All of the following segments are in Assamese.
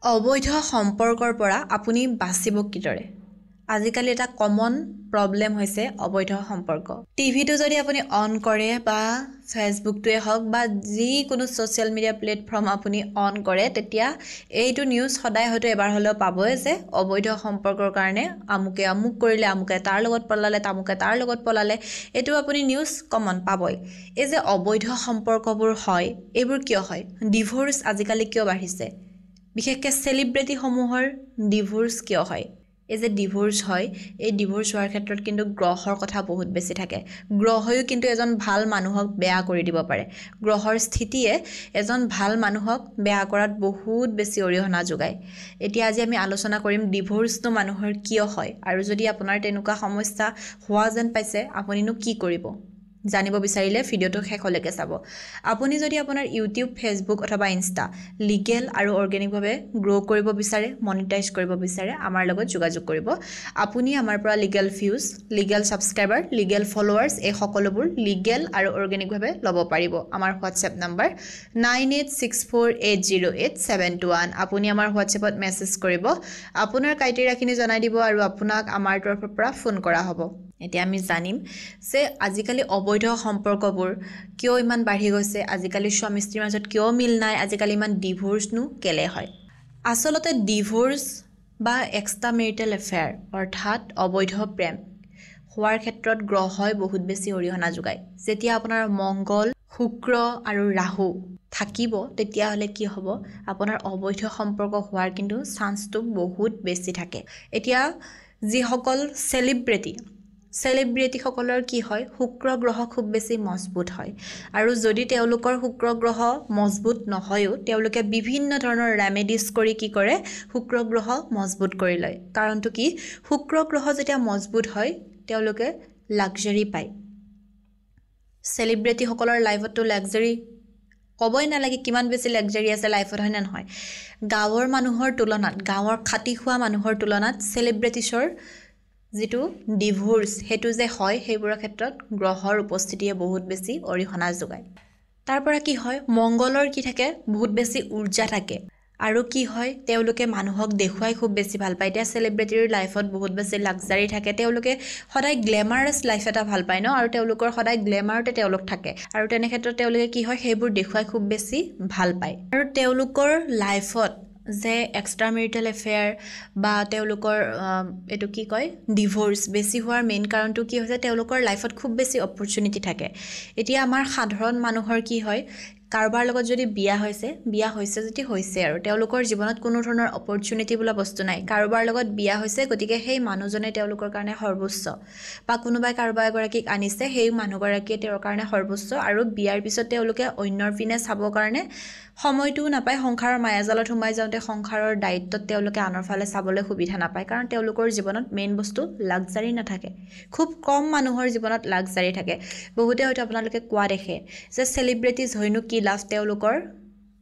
অবৈধ সম্পৰ্কৰ পৰা আপুনি বাচিব কিদৰে? আজিকালি এটা কমন প্ৰব্লেম হৈছে অবৈধ সম্পৰ্ক। টিভিটো যদি আপুনি অন কৰে বা ফেচবুকটোৱে হওক বা যিকোনো ছ'চিয়েল মিডিয়া প্লেটফৰ্ম আপুনি অন কৰে তেতিয়া এইটো নিউজ সদায় হয়তো এবাৰ হ'লেও পাবই যে অবৈধ সম্পৰ্কৰ কাৰণে আমুকে আমুক কৰিলে, আমুকে তাৰ লগত পলালে, তামুকে তাৰ লগত পলালে। এইটো আপুনি নিউজ কমন পাবই। এই যে অবৈধ সম্পৰ্কবোৰ হয়, এইবোৰ কিয় হয়? ডিভোৰ্চ আজিকালি কিয় বাঢ়িছে? বিশেষকৈ চেলিব্ৰিটিসমূহৰ ডিভোৰ্চ কিয় হয়? এই যে ডিভোৰ্চ হয়, এই ডিভোৰ্চ হোৱাৰ ক্ষেত্ৰত কিন্তু গ্ৰহৰ কথা বহুত বেছি থাকে। গ্ৰহয়ো কিন্তু এজন ভাল মানুহক বেয়া কৰি দিব পাৰে। গ্ৰহৰ স্থিতিয়ে এজন ভাল মানুহক বেয়া কৰাত বহুত বেছি অৰিহণা যোগায়। এতিয়া আজি আমি আলোচনা কৰিম ডিভোৰ্চটো মানুহৰ কিয় হয়, আৰু যদি আপোনাৰ তেনেকুৱা সমস্যা হোৱা যেন পাইছে আপুনিনো কি কৰিব? জানিব বিচাৰিলে ভিডিঅ'টো শেষলৈকে চাব। আপুনি যদি আপোনাৰ ইউটিউব, ফেচবুক অথবা ইনষ্টা লিগেল আৰু অৰ্গেনিকভাৱে গ্ৰ' কৰিব বিচাৰে, মনিটাইজ কৰিব বিচাৰে, আমাৰ লগত যোগাযোগ কৰিব। আপুনি আমাৰ পৰা legal views, legal subscriber, legal followers এই সকলোবোৰ লিগেল আৰু অৰ্গেনিকভাৱে ল'ব পাৰিব। আমাৰ হোৱাটছএপ নম্বৰ 9864808721। আপুনি আমাৰ হোৱাটছএপত মেছেজ কৰিব, আপোনাৰ ক্ৰাইটেৰিয়াখিনি জনাই দিব আৰু আপোনাক আমাৰ তৰফৰ পৰা ফোন কৰা হ'ব। এতিয়া আমি জানিম যে আজিকালি অবৈধ সম্পৰ্কবোৰ কিয় ইমান বাঢ়ি গৈছে, আজিকালি স্বামী স্ত্ৰীৰ মাজত কিয় মিল নাই, আজিকালি ইমান ডিভোৰ্চনো কেলে হয়। আচলতে ডিভোৰ্চ বা এক্সট্ৰা মেৰিটেল এফেয়াৰ অৰ্থাৎ অবৈধ প্ৰেম হোৱাৰ ক্ষেত্ৰত গ্ৰহই বহুত বেছি অৰিহণা যোগায়। যেতিয়া আপোনাৰ মংগল, শুক্ৰ আৰু ৰাহু থাকিব তেতিয়াহ'লে কি হ'ব, আপোনাৰ অবৈধ সম্পৰ্ক হোৱাৰ কিন্তু চান্সটো বহুত বেছি থাকে। এতিয়া যিসকল চেলিব্ৰিটিসকলৰ কি হয়, শুক্ৰ গ্ৰহ খুব বেছি মজবুত হয়, আৰু যদি তেওঁলোকৰ শুক্ৰ গ্ৰহ মজবুত নহয়ও তেওঁলোকে বিভিন্ন ধৰণৰ ৰেমেডিজ কৰি কি কৰে, শুক্ৰ গ্ৰহ মজবুত কৰি লয়। কাৰণটো কি, শুক্ৰ গ্ৰহ যেতিয়া মজবুত হয় তেওঁলোকে লাক্সাৰী পায়। চেলিব্ৰিটিসকলৰ লাইফততো লাক্সাৰী ক'বই নালাগে, কিমান বেছি লাক্সাৰী আছে লাইফত, হয় নে নহয়? গাঁৱৰ মানুহৰ তুলনাত, গাঁৱৰ খাটি খোৱা মানুহৰ তুলনাত চেলিব্ৰিটিছৰ যিটো ডিভোৰ্চ সেইটো যে হয়, সেইবোৰৰ ক্ষেত্ৰত গ্ৰহৰ উপস্থিতিয়ে বহুত বেছি অৰিহণা যোগায়। তাৰ পৰা কি হয়, মংগলৰ কি থাকে, বহুত বেছি উৰ্জা থাকে, আৰু কি হয়, তেওঁলোকে মানুহক দেখুৱাই খুব বেছি ভাল পায়। এতিয়া চেলিব্ৰিটিৰ লাইফত বহুত বেছি লাক্সাৰী থাকে, তেওঁলোকে সদায় গ্লেমাৰাছ লাইফ এটা ভাল পায় ন, আৰু তেওঁলোকৰ সদায় গ্লেমাৰতে তেওঁলোক থাকে, আৰু তেনে ক্ষেত্ৰত তেওঁলোকে কি হয়, সেইবোৰ দেখুৱাই খুব বেছি ভাল পায়। আৰু তেওঁলোকৰ লাইফত যে এক্সট্ৰা মেৰিটেল এফেয়াৰ বা তেওঁলোকৰ এইটো কি কয় ডিভোৰ্চ বেছি হোৱাৰ মেইন কাৰণটো কি হৈছে, তেওঁলোকৰ লাইফত খুব বেছি অপৰচুনিটি থাকে। এতিয়া আমাৰ সাধাৰণ মানুহৰ কি হয়, কাৰোবাৰ লগত যদি বিয়া হৈছে যদি হৈছে, আৰু তেওঁলোকৰ জীৱনত কোনো ধৰণৰ অপৰচুনিটি বোলা বস্তু নাই। কাৰোবাৰ লগত বিয়া হৈছে, গতিকে সেই মানুহজনে তেওঁলোকৰ কাৰণে সৰ্বোচ্চ, বা কোনোবাই কাৰোবাৰ এগৰাকীক আনিছে, সেই মানুহগৰাকীয়ে তেওঁৰ কাৰণে সৰ্বোচ্চ, আৰু বিয়াৰ পিছত তেওঁলোকে অন্যৰ পিনে চাবৰ কাৰণে সময়টোও নাপায়। সংসাৰৰ মায়াজালত সোমাই যাওঁতে সংসাৰৰ দায়িত্বত তেওঁলোকে আনৰ ফালে চাবলৈ সুবিধা নাপায়, কাৰণ তেওঁলোকৰ জীৱনত মেইন বস্তু লাক্সাৰী নাথাকে। খুব কম মানুহৰ জীৱনত লাক্সাৰী থাকে। বহুতে হয়তো আপোনালোকে কোৱা দেখে যে চেলিব্ৰিটিজ হয়নো কি লাভ, তেওঁলোকৰ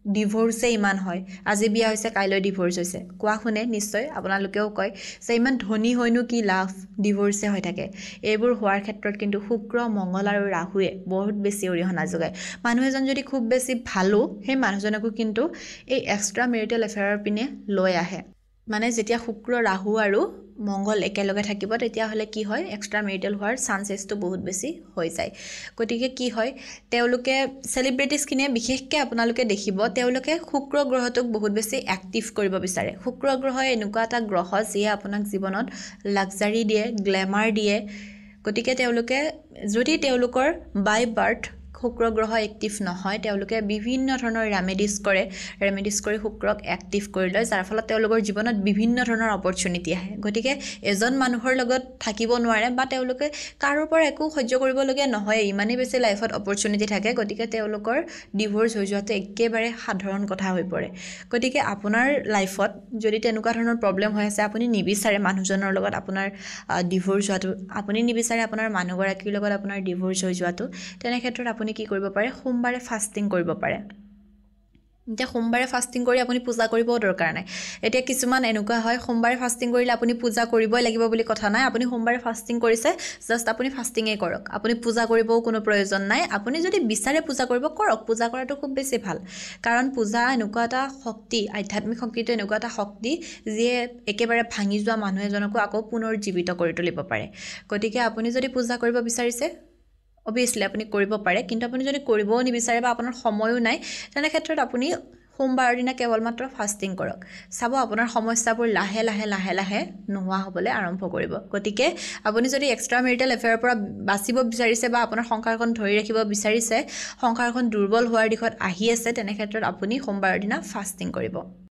ডিভোৰ্চে ইমান হয়, আজি বিয়া হৈছে কাইলৈ ডিভোৰ্চ হৈছে। কোৱা শুনে নিশ্চয়, আপোনালোকেও কয় যে ইমান ধনী হয়নো কি লাভ, ডিভোৰ্চে হৈ থাকে। এইবোৰ হোৱাৰ ক্ষেত্ৰত কিন্তু শুক্ৰ, মংগল আৰু ৰাহুৱে বহুত বেছি অৰিহণা যোগায়। মানুহ এজন যদি খুব বেছি ভালো, সেই মানুহজনকো কিন্তু এই এক্সট্ৰা মেৰিটেল এফেয়াৰৰ পিনে লৈ আহে। মানে যেতিয়া শুক্ৰ, ৰাহু আৰু মংগল একেলগে থাকিব তেতিয়াহ'লে কি হয়, এক্সট্ৰা মেৰিটেল হোৱাৰ চান্সেছটো বহুত বেছি হৈ যায়। গতিকে কি হয়, তেওঁলোকে চেলিব্ৰিটিজখিনিয়ে বিশেষকৈ আপোনালোকে দেখিব, তেওঁলোকে শুক্ৰ গ্ৰহটোক বহুত বেছি এক্টিভ কৰিব বিচাৰে। শুক্ৰ গ্ৰহ এনেকুৱা এটা গ্ৰহ যিয়ে আপোনাক জীৱনত লাক্সাৰী দিয়ে, গ্লেমাৰ দিয়ে। গতিকে তেওঁলোকে যদি তেওঁলোকৰ বাই বাৰ্থ শুক্ৰ গ্ৰহ এক্টিভ নহয়, তেওঁলোকে বিভিন্ন ধৰণৰ ৰেমেডিজ কৰি শুক্ৰক এক্টিভ কৰি লয়, যাৰ ফলত তেওঁলোকৰ জীৱনত বিভিন্ন ধৰণৰ অপৰচুনিটি আহে। গতিকে এজন মানুহৰ লগত থাকিব নোৱাৰে, বা তেওঁলোকে কাৰোৰ পৰা একো সহ্য কৰিবলগীয়া নহয়, ইমানেই বেছি লাইফত অপৰচুনিটি থাকে। গতিকে তেওঁলোকৰ ডিভোৰ্চ হৈ যোৱাটো একেবাৰে সাধাৰণ কথা হৈ পৰে। গতিকে আপোনাৰ লাইফত যদি তেনেকুৱা ধৰণৰ প্ৰব্লেম হৈ আছে, আপুনি নিবিচাৰে মানুহজনৰ লগত আপোনাৰ ডিভোৰ্চ হোৱাটো, আপুনি নিবিচাৰে আপোনাৰ মানুহগৰাকীৰ লগত আপোনাৰ ডিভোৰ্চ হৈ যোৱাটো, তেনে ক্ষেত্ৰত আপুনি কি কৰিব পাৰে, সোমবাৰে ফাষ্টিং কৰিব পাৰে। এতিয়া সোমবাৰে ফাষ্টিং কৰি আপুনি পূজা কৰিবও দৰকাৰ নাই এতিয়া কিছুমান এনেকুৱা হয় সোমবাৰে ফাষ্টিং কৰিলে আপুনি পূজা কৰিবই লাগিব বুলি কথা নাই আপুনি সোমবাৰে ফাষ্টিং কৰিছে জাষ্ট আপুনি ফাষ্টিঙেই কৰক আপুনি পূজা কৰিবও কোনো প্ৰয়োজন নাই আপুনি যদি বিচাৰে পূজা কৰিব কৰক পূজা কৰাটো খুব বেছি ভাল কাৰণ পূজা এনেকুৱা এটা শক্তি আধ্যাত্মিক শক্তিটো এনেকুৱা এটা শক্তি যিয়ে একেবাৰে ভাঙি যোৱা মানুহ এজনকো আকৌ পুনৰ জীৱিত কৰি তুলিব পাৰে গতিকে আপুনি যদি পূজা কৰিব বিচাৰিছে অবভিয়াছলি আপুনি কৰিব পাৰে কিন্তু আপুনি যদি কৰিবও নিবিচাৰে বা আপোনাৰ সময়ো নাই তেনে ক্ষেত্ৰত আপুনি সোমবাৰৰ দিনা কেৱল মাত্ৰ ফাষ্টিং কৰক চাব আপোনাৰ সমস্যাবোৰ লাহে লাহে লাহে লাহে নোহোৱা হ'বলৈ আৰম্ভ কৰিব গতিকে আপুনি যদি এক্সট্ৰা মেৰিটেল এফেয়াৰৰ পৰা বাচিব বিচাৰিছে বা আপোনাৰ সংসাৰখন ধৰি ৰাখিব বিচাৰিছে সংসাৰখন দুৰ্বল হোৱাৰ দিশত আহি আছে তেনে ক্ষেত্ৰত আপুনি সোমবাৰৰ দিনা ফাষ্টিং কৰিব